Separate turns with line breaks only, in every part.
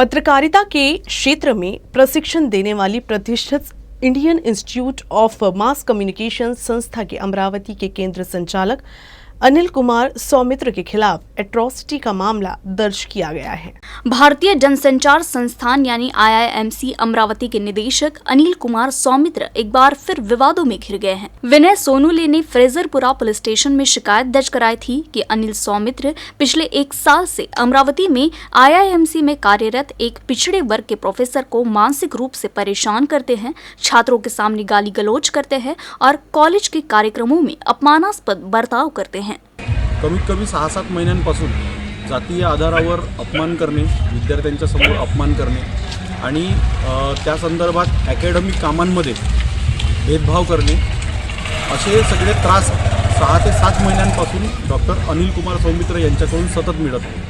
पत्रकारिता के क्षेत्र में प्रशिक्षण देने वाली प्रतिष्ठित Indian institute of mass communication संस्था के अमरावती के केंद्र संचालक अनिल कुमार सौमित्र के खिलाफ एट्रॉसिटी का मामला दर्ज किया गया है।
भारतीय जनसंचार संस्थान यानी IIMC अमरावती के निदेशक अनिल कुमार सौमित्र एक बार फिर विवादों में घिर गए हैं। विनय सोनुले ने फ्रेजरपुरा पुलिस स्टेशन में शिकायत दर्ज कराई थी कि अनिल सौमित्र पिछले 1 साल से अमरावती में IIMC में कार्यरत एक पिछड़े वर्ग के प्रोफेसर को मानसिक रूप से परेशान करते हैं, छात्रों के सामने गाली गलौज करते हैं और कॉलेज के कार्यक्रमों में अपमानास्पद बर्ताव करते हैं।
कमीत कमी 6-7 महिन्यांपासून जातीय आधारावर अपमान करणे, विद्यार्थ्यांच्या समोर अपमान करणे आणि त्या संदर्भात अकॅडमिक कामांमध्ये भेदभाव करणे असे सगळे त्रास 6 ते 7 महिन्यांपासून डॉक्टर अनिल कुमार सौमित्र यांच्याकडून सतत मिळत आहे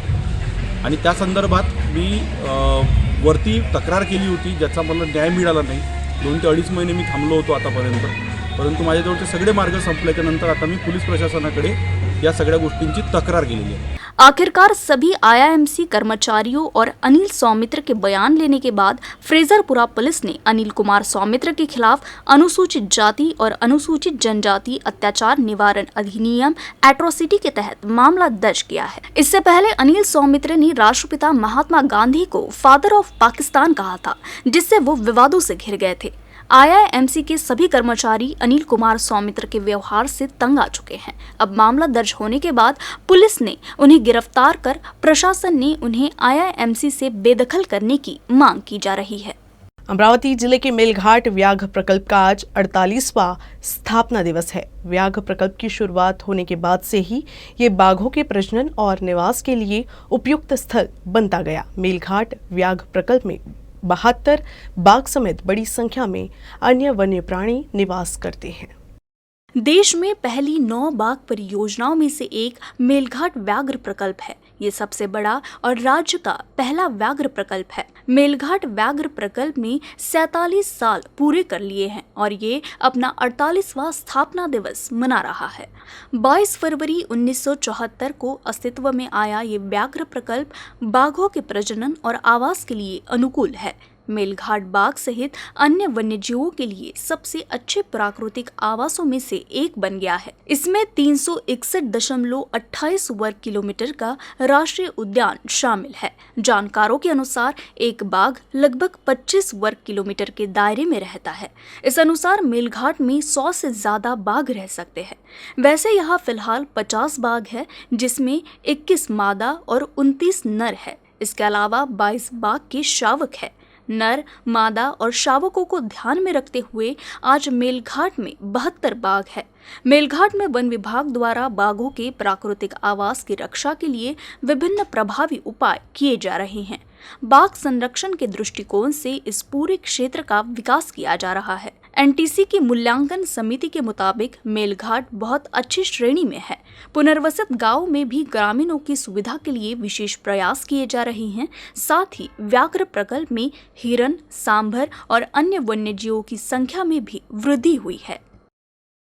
आणि त्या संदर्भात मी वरती तक्रार केली होती, ज्याचा मला न्याय मिळाला नाही। 2 ते 2.5 महिने मी थांबलो होतो आतापर्यंत, परंतु माझ्याजवळचे सगळे मार्ग संपल्याच्या नंतर आता मी पोलीस प्रशासनाकडे या सगळ्या गोष्टींची तक्रार केलेली आहे।
आखिरकार सभी IIMC कर्मचारियों और अनिल सौमित्र के बयान लेने के बाद फ्रेजरपुरा पुलिस ने अनिल कुमार सौमित्र के खिलाफ अनुसूचित जाति और अनुसूचित जनजाति अत्याचार निवारण अधिनियम एट्रोसिटी के तहत मामला दर्ज किया है। इससे पहले अनिल सौमित्र ने राष्ट्रपिता महात्मा गांधी को फादर ऑफ पाकिस्तान कहा था, जिससे वो विवादों से घिर गए थे। IIMC के सभी कर्मचारी अनिल कुमार सौमित्र के व्यवहार से तंग आ चुके हैं। अब मामला दर्ज होने के बाद पुलिस ने उन्हें गिरफ्तार कर प्रशासन ने उन्हें IIMC से बेदखल करने की मांग की जा रही है।
अमरावती जिले के मेलघाट व्याघ्र प्रकल्प का आज 48वां स्थापना दिवस है। व्याघ्र प्रकल्प की शुरुआत होने के बाद से ही ये बाघों के प्रजनन और निवास के लिए उपयुक्त स्थल बनता गया। मेलघाट व्याघ्र प्रकल्प में 72 बाघ समेत बड़ी संख्या में अन्य वन्य प्राणी निवास करते हैं।
देश में पहली 9 बाघ परियोजनाओं में से एक मेलघाट व्याघ्र प्रकल्प है। ये सबसे बड़ा और राज्य का पहला व्याघ्र प्रकल्प है। मेलघाट व्याघ्र प्रकल्प में 47 साल पूरे कर लिए हैं और ये अपना 48वां स्थापना दिवस मना रहा है। 22 फरवरी 1974 को अस्तित्व में आया ये व्याघ्र प्रकल्प बाघों के प्रजनन और आवास के लिए अनुकूल है। मेलघाट बाघ सहित अन्य वन्यजीवों के लिए सबसे अच्छे प्राकृतिक आवासों में से एक बन गया है। इसमें 361.28 वर्ग किलोमीटर का राष्ट्रीय उद्यान शामिल है। जानकारों के अनुसार एक बाघ लगभग 25 वर्ग किलोमीटर के दायरे में रहता है। इस अनुसार मेलघाट में 100 से ज्यादा बाघ रह सकते हैं। वैसे यहाँ फिलहाल 50 बाघ है, जिसमें 21 मादा और 29 नर है। इसके अलावा 22 बाघ के शावक है। नर, मादा और शावकों को ध्यान में रखते हुए आज मेलघाट में 72 बाघ है। मेलघाट में वन विभाग द्वारा बाघों के प्राकृतिक आवास की रक्षा के लिए विभिन्न प्रभावी उपाय किए जा रहे हैं। बाघ संरक्षण के दृष्टिकोण से इस पूरे क्षेत्र का विकास किया जा रहा है। NTC की मूल्यांकन समिति के मुताबिक मेलघाट बहुत अच्छी श्रेणी में है। पुनर्वसित गांवों में भी ग्रामीणों की सुविधा के लिए विशेष प्रयास किए जा रहे हैं। साथ ही व्याघ्र प्रकल्प में हिरन, सांभर और अन्य वन्यजीवों की संख्या में भी वृद्धि हुई है।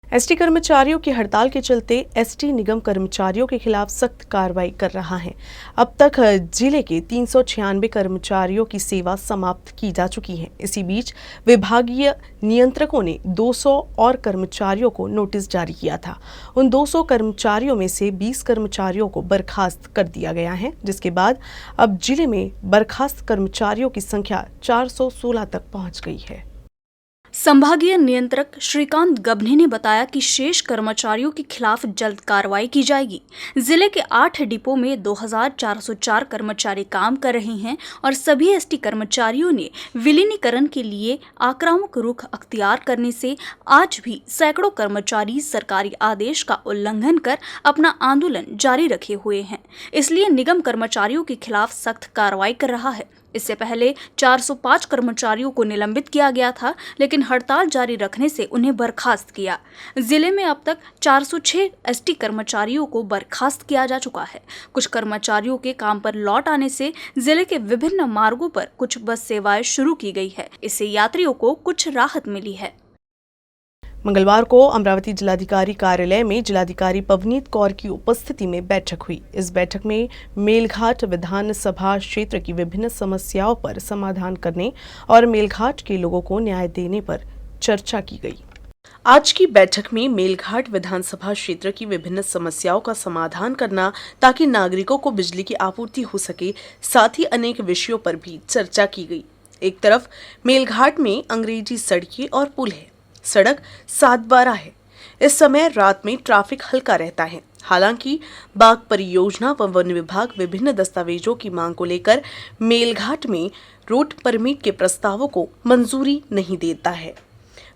एसटी कर्मचारियों की हड़ताल के चलते एसटी निगम कर्मचारियों के खिलाफ सख्त कार्रवाई कर रहा है। अब तक जिले के 396 कर्मचारियों की सेवा समाप्त की जा चुकी है। इसी बीच विभागीय नियंत्रकों ने 200 और कर्मचारियों को नोटिस जारी किया था। उन 200 कर्मचारियों में से 20 कर्मचारियों को बर्खास्त कर दिया गया है, जिसके बाद अब जिले में बर्खास्त कर्मचारियों की संख्या 416 तक पहुंच गई है।
संभागीय नियंत्रक श्रीकांत गभने ने बताया कि शेष कर्मचारियों के खिलाफ जल्द कार्रवाई की जाएगी। जिले के 8 डिपो में 2404 कर्मचारी काम कर रहे हैं और सभी एसटी कर्मचारियों ने विलीनीकरण के लिए आक्रामक रुख अख्तियार करने से आज भी सैकड़ों कर्मचारी सरकारी आदेश का उल्लंघन कर अपना आंदोलन जारी रखे हुए हैं। इसलिए निगम कर्मचारियों के खिलाफ सख्त कार्रवाई कर रहा है। इससे पहले 405 कर्मचारियों को निलंबित किया गया था, लेकिन हड़ताल जारी रखने से उन्हें बर्खास्त किया। जिले में अब तक 406 एसटी कर्मचारियों को बर्खास्त किया जा चुका है। कुछ कर्मचारियों के काम पर लौट आने से जिले के विभिन्न मार्गों पर कुछ बस सेवाएं शुरू की गई है। इससे यात्रियों को कुछ राहत मिली है।
मंगलवार को अमरावती जिलाधिकारी कार्यालय में जिलाधिकारी पवनीत कौर की उपस्थिति में बैठक हुई। इस बैठक में मेलघाट विधानसभा क्षेत्र की विभिन्न समस्याओं पर समाधान करने और मेलघाट के लोगों को न्याय देने पर चर्चा की गई। आज की बैठक में मेलघाट विधानसभा क्षेत्र की विभिन्न समस्याओं का समाधान करना ताकि नागरिकों को बिजली की आपूर्ति हो सके, साथ ही अनेक विषयों पर भी चर्चा की गई। एक तरफ मेलघाट में अंग्रेजी सड़कें और पुल है। सड़क 7/12 है। इस समय रात में ट्रैफिक हल्का रहता है। हालांकि बाग परियोजना व वन विभाग विभिन्न दस्तावेजों की मांग को लेकर मेलघाट में रोड परमिट के प्रस्तावों को मंजूरी नहीं देता है।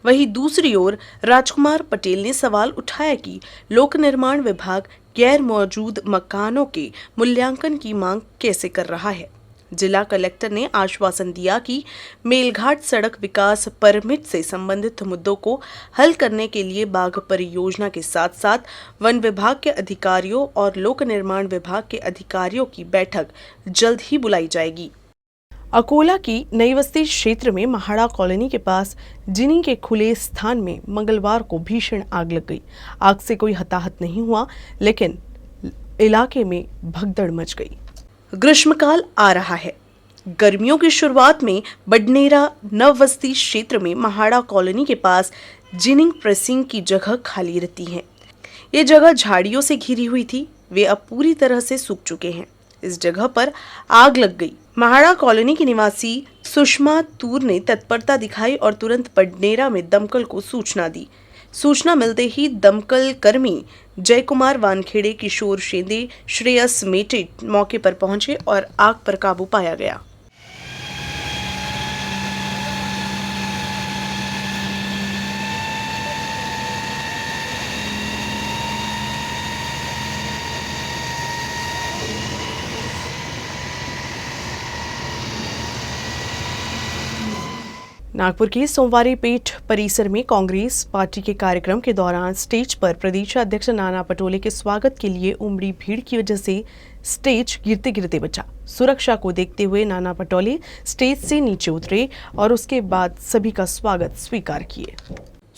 वहीं दूसरी ओर राजकुमार पटेल ने सवाल उठाया कि लोक निर्माण विभाग गैर मौजूद मकानों के मूल्यांकन की मांग कैसे कर रहा है। जिला कलेक्टर ने आश्वासन दिया कि मेलघाट सड़क विकास परमिट से संबंधित मुद्दों को हल करने के लिए बाग परियोजना के साथ साथ वन विभाग के अधिकारियों और लोक निर्माण विभाग के अधिकारियों की बैठक जल्द ही बुलाई जाएगी। अकोला की नई बस्ती क्षेत्र में महाड़ा कॉलोनी के पास जिनी के खुले स्थान में मंगलवार को भीषण आग लग गई। आग से कोई हताहत नहीं हुआ, लेकिन इलाके में भगदड़ मच गई। ग्रीष्मकाल आ रहा है। गर्मियों की शुरुआत में बडनेरा नवबस्ती क्षेत्र में महाड़ा कॉलोनी के पास जिनिंग प्रेसिंग की जगह खाली रहती है। ये जगह झाड़ियों से घिरी हुई थी। वे अब पूरी तरह से सूख चुके हैं। इस जगह पर आग लग गई। महाड़ा कॉलोनी की निवासी सुषमा तूर ने तत्परता दिखाई और तुरंत बडनेरा में दमकल को सूचना दी। सूचना मिलते ही दमकल कर्मी जय कुमार वानखेड़े, किशोर शेंदे, श्रेयस मेटे मौके पर पहुंचे और आग पर काबू पाया गया। नागपुर के सोमवारी पेठ परिसर में कांग्रेस पार्टी के कार्यक्रम के दौरान स्टेज पर प्रदेश अध्यक्ष नाना पटोले के स्वागत के लिए उमड़ी भीड़ की वजह से स्टेज गिरते गिरते बचा। सुरक्षा को देखते हुए नाना पटोले स्टेज से नीचे उतरे और उसके बाद सभी का स्वागत स्वीकार किए।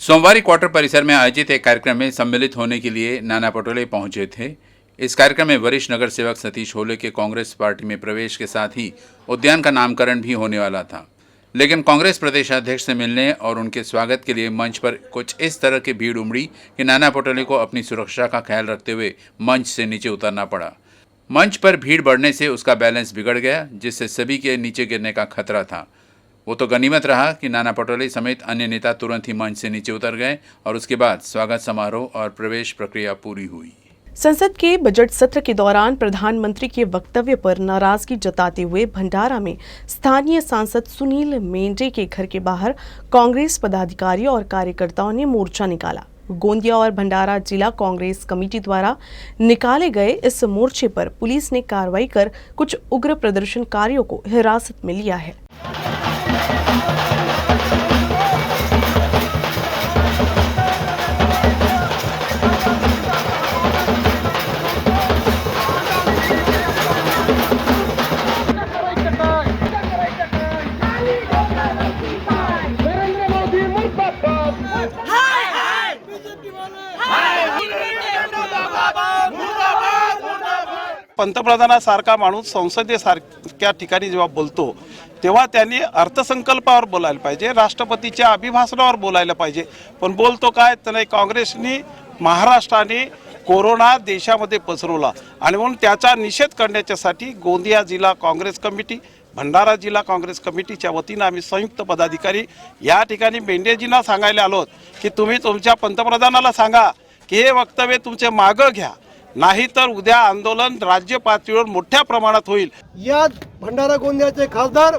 सोमवारी क्वार्टर परिसर में आयोजित एक कार्यक्रम में सम्मिलित होने के लिए नाना पटोले पहुंचे थे। इस कार्यक्रम में वरिष्ठ नगर सेवक सतीश होले के कांग्रेस पार्टी में प्रवेश के साथ ही उद्यान का नामकरण भी होने वाला था, लेकिन कांग्रेस प्रदेश अध्यक्ष से मिलने और उनके स्वागत के लिए मंच पर कुछ इस तरह की भीड़ उमड़ी कि नाना पटोले को अपनी सुरक्षा का ख्याल रखते हुए मंच से नीचे उतरना पड़ा। मंच पर भीड़ बढ़ने से उसका बैलेंस बिगड़ गया, जिससे सभी के नीचे गिरने का खतरा था। वो तो गनीमत रहा कि नाना पटोले समेत अन्य नेता तुरंत ही मंच से नीचे उतर गए और उसके बाद स्वागत समारोह और प्रवेश प्रक्रिया पूरी हुई।
संसद के बजट सत्र के दौरान प्रधानमंत्री के वक्तव्य पर नाराजगी जताते हुए भंडारा में स्थानीय सांसद सुनील मेंढे के घर के बाहर कांग्रेस पदाधिकारियों और कार्यकर्ताओं ने मोर्चा निकाला। गोंदिया और भंडारा जिला कांग्रेस कमेटी द्वारा निकाले गए इस मोर्चे पर पुलिस ने कार्रवाई कर कुछ उग्र प्रदर्शनकारियों को हिरासत में लिया है।
पंतप्रधानासारखा माणूस संसदेसारख्या ठिकाणी जेव्हा बोलतो तेव्हा त्यांनी अर्थसंकल्पावर बोलायला पाहिजे, राष्ट्रपतीच्या अभिभाषणावर बोलायला पाहिजे। पण बोलतो काय तर नाही, काँग्रेसनी महाराष्ट्राने कोरोना देशामध्ये पसरवला आणि म्हणून त्याचा निषेध करण्यासाठी गोंदिया जिल्हा काँग्रेस कमिटी, भंडारा जिल्हा काँग्रेस कमिटीच्या वतीने आम्ही संयुक्त पदाधिकारी या ठिकाणी मेंढेजींना सांगायला आलो की तुम्ही तुमच्या पंतप्रधानाला सांगा की हे वक्तव्य तुमचे मागे घ्या, नाही तर उद्या आंदोलन राज्य पातळीवर मोठ्या प्रमाणात होईल।
या भंडारा गोंदियाचे खासदार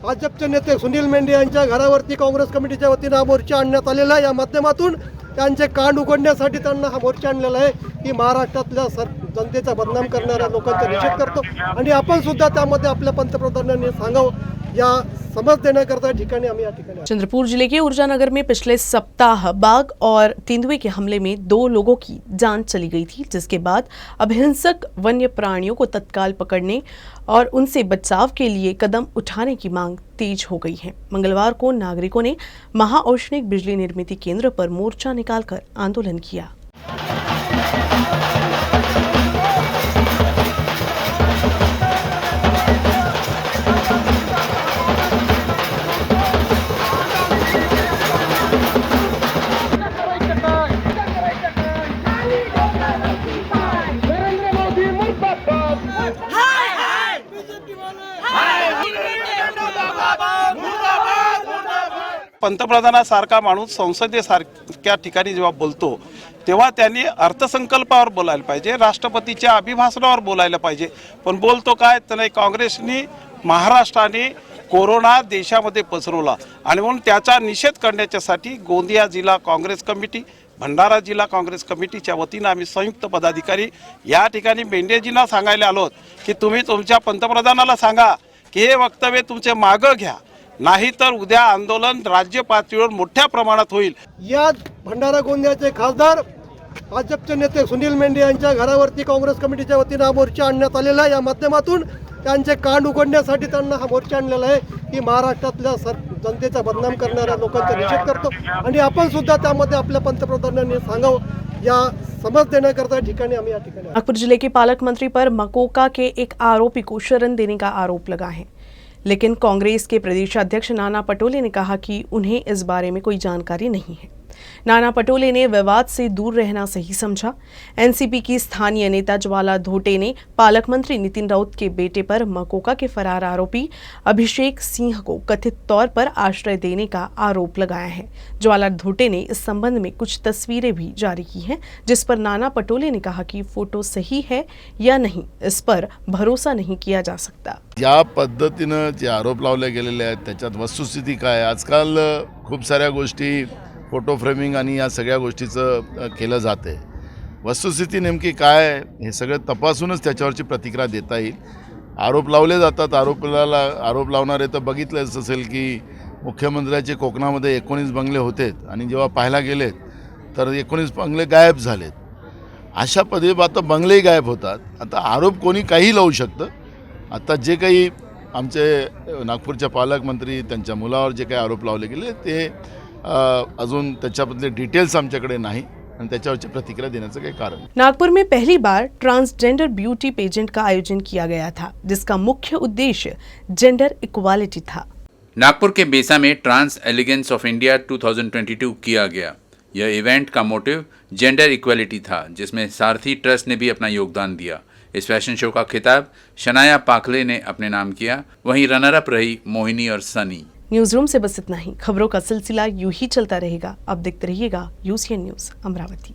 भाजपचे नेते सुनील मेंढे यांच्या घरावरती काँग्रेस कमिटीच्या वतीने हा मोर्चा आणण्यात आलेला आहे। या माध्यमातून त्यांचे कान उघडण्यासाठी त्यांना हा मोर्चा आणलेला आहे की महाराष्ट्रातल्या जनतेचा बदनाम करणाऱ्या लोकांचा निषेध करतो आणि आपण सुद्धा त्यामध्ये आपल्या पंतप्रधानांनी सांगावं या समज देण्याकरता ठिकाणी आम्ही या ठिकाणी
चंद्रपुर जिले के ऊर्जानगर में पिछले सप्ताह बाघ और तेंदुए के हमले में 2 लोगों की जान चली गई थी, जिसके बाद अब हिंसक वन्य प्राणियों को तत्काल पकड़ने और उनसे बचाव के लिए कदम उठाने की मांग तेज हो गई है। मंगलवार को नागरिकों ने महाऔष्णिक बिजली निर्मिती केंद्र पर मोर्चा निकालकर आंदोलन किया।
पंतप्रधानासारखा माणूस संसदेसारख्या ठिकाणी जेव्हा बोलतो तेव्हा त्यांनी अर्थसंकल्पावर बोलायला पाहिजे, राष्ट्रपतीच्या अभिभाषणावर बोलायला पाहिजे. पण बोलतो काय तर नाही, काँग्रेसनी महाराष्ट्राने कोरोना देशामध्ये पसरवला आणि म्हणून त्याचा निषेध करण्याच्यासाठी गोंदिया जिल्हा काँग्रेस कमिटी, भंडारा जिल्हा काँग्रेस कमिटीच्या वतीनं आम्ही संयुक्त पदाधिकारी या ठिकाणी मेंढेजींना सांगायला आलोत की तुम्ही तुमच्या पंतप्रधानाला सांगा की हे वक्तव्य तुमचे मागं घ्या, नाहीतर उद्या आंदोलन राज्य पातळीवर मोठ्या प्रमाणात होईल.
या भंडारा गोंदियाचे खासदार भाजपचे नेते सुनील मेंढे यांच्या घरावरती काँग्रेस कमिटीच्या वतीनं हा मोर्चा आणण्यात आलेला आहे. या माध्यमातून त्यांचे कान उघडण्यासाठी त्यांना हा मोर्चा आणलेला आहे की महाराष्ट्रातल्या जनतेचा बदनाम करणाऱ्या लोकांचा निषेध करतो आणि आपण सुद्धा त्यामध्ये आपल्या पंतप्रधानांनी सांगावं या समज देण्याकरता ठिकाणी आम्ही या ठिकाणी
नागपुर जिले के पालक मंत्री पर मकोका के एक आरोपी को शरण देने का आरोप लगा है, लेकिन कांग्रेस के प्रदेशाध्यक्ष नाना पटोले ने कहा कि उन्हें इस बारे में कोई जानकारी नहीं है। नाना पटोले ने विवाद से दूर रहना सही समझा। एनसीपी की स्थानीय नेता ज्वाला धोटे ने पालक मंत्री नितिन राउत के बेटे पर मकोका के फरार आरोपी अभिषेक सिंह को कथित तौर पर आश्रय देने का आरोप लगाया है। ज्वाला धोटे ने इस संबंध में कुछ तस्वीरें भी जारी की हैं, जिस पर नाना पटोले ने कहा कि फोटो सही है या नहीं, इस पर भरोसा नहीं किया जा सकता।
या पद्धतीनं जे आरोप लावले गेलेले आहेत त्याच्यात वस्तुस्थिती काय, आजकाल खूप साऱ्या गोष्टी फोटो फ्रेमिंग आणि या सगळ्या गोष्टीचं केलं जाते. वस्तुस्थिती नेमकी काय हे सगळं तपासूनच त्याच्यावरची प्रतिक्रिया देता येईल. आरोप लावले जातात, आरोप लावणारे तर बघितलंच असेल की मुख्यमंत्र्याचे कोकणामध्ये 19 बंगले होते आणि जेव्हा पाहायला गेलेत तर 19 बंगले गायब झालेत. अशा पद्धतीने आता बंगलेही गायब होतात. आता आरोप कोणी काही लावू शकतं. आता जे काही आमचे नागपूरचे पालकमंत्री त्यांच्या मुलावर जे काही आरोप लावले गेले ते अजून त्याच्याबद्दल डिटेल्स आमच्याकडे नाही आणि त्याच्यावरची प्रतिक्रिया देण्याचं काही कारण.
नागपुर में पहली बार ट्रांसजेंडर ब्यूटी पेजेंट का आयोजन किया गया था, जिसका मुख्य उद्देश्य जेंडर इक्वालिटी था।
नागपुर के बेसा में ट्रांस एलिगेंस ऑफ इंडिया 2022 किया गया। यह इवेंट का मोटिव जेंडर इक्वालिटी था, जिसमें सारथी ट्रस्ट ने भी अपना योगदान दिया। इस फैशन शो का खिताब शनाया पाखले ने अपने नाम किया, वहीं रनर अप रही मोहिनी और सनी।
न्यूज रूम से बस इतना ही। खबरों का सिलसिला यूं ही चलता रहेगा। अब देखते रहिएगा यूसीएन न्यूज अमरावती।